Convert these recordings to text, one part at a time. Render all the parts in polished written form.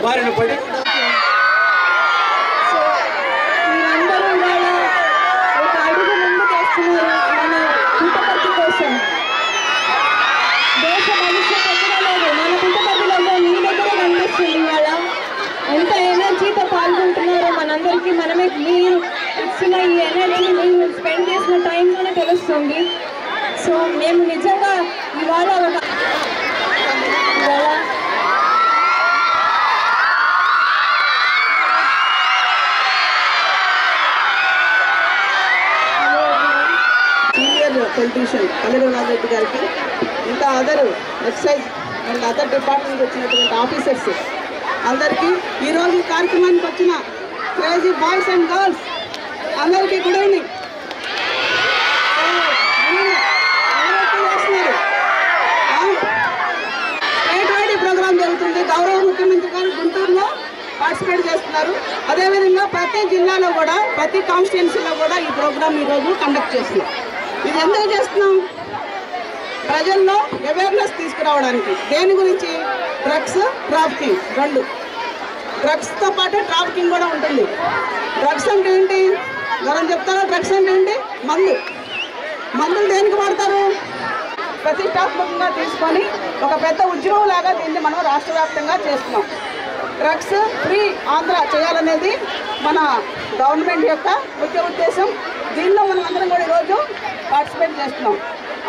బారిన పడి ఒక అడుగు ముందుకు వేస్తున్నారు మన పుట్టపర్తి కోసం. దేశ భవిష్యత్ ఎక్కడ లేదు, మన పుట్టపర్తిలో మీ దగ్గరే కనిపిస్తుంది. ఇవాళ ఎంత ఎనర్జీతో పాల్గొంటున్నారో మనందరికీ మనమే మీరు ఇచ్చిన ఈ ఎనర్జీ మీరు స్పెండ్ చేసిన టైంలోనే తెలుస్తుంది. సో మేము నిజంగా ఇవాళ సీనియర్ పొలిటీషియన్ కళ్యాణ్ రెడ్డి గారికి, ఇంకా other excise and other department వచ్చినటువంటి ఆఫీసర్స్ అందరికీ, ఈరోజు ఈ కార్యక్రమానికి వచ్చిన క్రేజీ బాయ్స్ అండ్ గర్ల్స్ అందరికీ good evening. State wide programme జరుగుతుంది. గౌరవ ముఖ్యమంత్రి గారు గుంటూరులో పార్టిసిపేట్ చేస్తున్నారు. అదేవిధంగా ప్రతి జిల్లాలో కూడా ప్రతి కాన్స్టిట్యున్సీలో కూడా ఈ ప్రోగ్రామ్ ఈరోజు కండక్ట్ చేస్తున్నాం. ఇది ఎందుకు చేస్తున్నాం? ప్రజల్లో అవేర్నెస్ తీసుకురావడానికి. దేని గురించి? డ్రగ్స్, ట్రాఫికింగ్ రెండు. డ్రగ్స్తో పాటు ట్రాఫికింగ్ కూడా ఉంటుంది. డ్రగ్స్ అంటే ఏంటి? మనం చెప్తారా? డ్రగ్స్ అంటే ఏంటి? మందులు దేనికి వాడతారు? ప్రతిష్టాత్మకంగా తీసుకొని ఒక పెద్ద ఉద్యమం లాగా దీన్ని మనం రాష్ట్ర వ్యాప్తంగా చేస్తున్నాం. డ్రగ్స్ ఫ్రీ ఆంధ్ర చేయాలనేది మన గవర్నమెంట్ యొక్క ముఖ్య ఉద్దేశం. దీనిలో మనం అందరం కూడా ఈరోజు పార్టిసిపేట్ చేస్తున్నాం.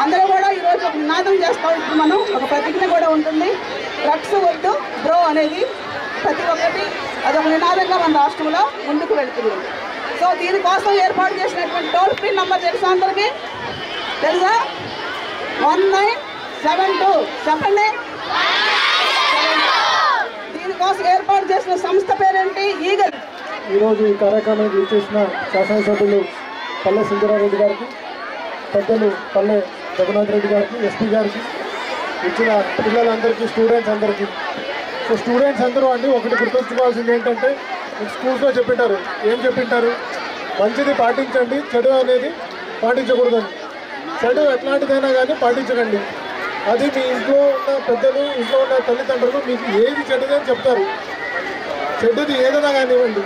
అందరూ కూడా ఈరోజు ఒక నినాదం చేస్తూ ఉంటాం. మనం ఒక ప్రతిజ్ఞ కూడా ఉంటుంది, డ్రగ్స్ వద్దు బ్రో అనేది. ప్రతి ఒక్కటి అదొక నినాదంగా మన రాష్ట్రంలో ముందుకు వెళుతుంది. సో దీనికోసం ఏర్పాటు చేసినటువంటి టోల్ ఫ్రీ నెంబర్ తెలుసా అందరికీ? తెలుసా? 1972 చెప్పండి. దీనికోసం ఏర్పాటు చేసిన సంస్థ పేరేంటి? ఈగల్. ఈరోజు ఈ కార్యక్రమానికి ఇచ్చేసిన శాసనసభ్యులు పల్లె సుందరారెడ్డి గారికి, పెద్దలు పల్లె రఘునాథ్ రెడ్డి గారికి, ఎస్పీ గారికి, ఇచ్చిన పిల్లలందరికీ, స్టూడెంట్స్ అందరికీ. సో స్టూడెంట్స్ అందరూ అండి ఒకటి గుర్తుంచుకోవాల్సింది ఏంటంటే, స్కూల్స్లో చెప్పింటారు, ఏం చెప్పింటారు? మంచిది పాటించండి, చెడు అనేది పాటించకూడదని. చెడు ఎట్లాంటిదైనా కానీ పాటించకండి. అది మీ ఇంట్లో ఉన్న పెద్దలు, ఇంట్లో ఉన్న తల్లిదండ్రులు మీకు ఏది చెడుదని చెప్తారు. చెడుది ఏదైనా కానివ్వండి,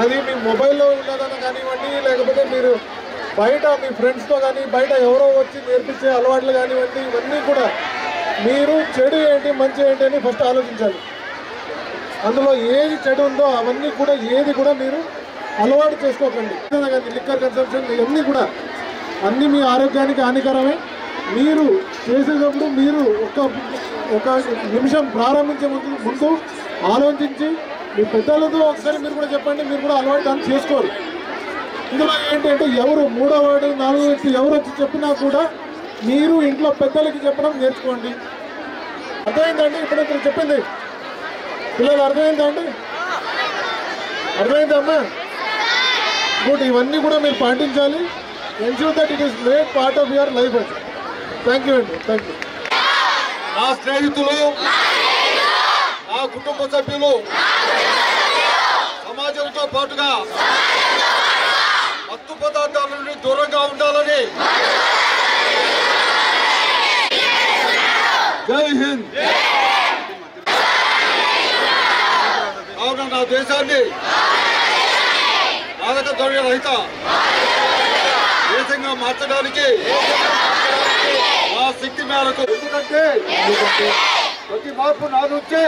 అది మీ మొబైల్లో ఉన్నదైనా కానివ్వండి, లేకపోతే మీరు బయట మీ ఫ్రెండ్స్తో కానీ బయట ఎవరో వచ్చి నేర్పించే అలవాట్లు కానివ్వండి, ఇవన్నీ కూడా మీరు చెడు ఏంటి మంచి ఏంటి అని ఫస్ట్ ఆలోచించాలి. అందులో ఏది చెడు ఉందో అవన్నీ కూడా ఏది కూడా మీరు అలవాటు చేసుకోకండి. లిక్కర్ కన్సంప్షన్ ఇవన్నీ కూడా అన్నీ మీ ఆరోగ్యానికి హానికరమే. మీరు చేసేటప్పుడు మీరు ఒక నిమిషం ప్రారంభించే ముందు ఆలోచించి మీ పెద్దలతో ఒకసారి మీరు కూడా చెప్పండి, మీరు కూడా అలవాటు దాన్ని చేసుకోరు. ఇందులో ఏంటంటే ఎవరు మూడో వాడు నాలుగో వ్యక్తి ఎవరు వచ్చి చెప్పినా కూడా మీరు ఇంట్లో పెద్దలకి చెప్పడం నేర్చుకోండి. అర్థమైందండి? ఇప్పుడు ఇక్కడ చెప్పింది పిల్లలు అర్థమైందా అండి? అర్థమైందమ్మా? గుడ్. ఇవన్నీ కూడా మీరు పాటించాలి. Ensure that it is made part of your life అండి. థ్యాంక్ యూ అండి. Thank you. నా స్నేహితులు, నా కుటుంబ సభ్యులు, సమాజంతో పాటుగా మత్తు పదార్థాల నుండి దూరంగా ఉండాలని జై హింద్. కావున నా దేశాన్ని మాదక ద్రవ్య రహిత దేశంగా మార్చడానికి నా శక్తి మేరకు, ఎందుకంటే ప్రతి మార్పు నా నుంచి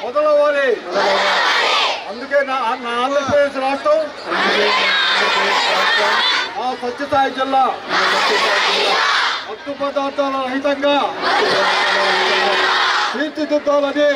మొదలవ్వాలి. అందుకే నా ఆంధ్రప్రదేశ్ రాష్ట్రం, నా సత్యసాయి జిల్లా మత్తు పదార్థాల రహితంగా తీర్చిదిద్దాలని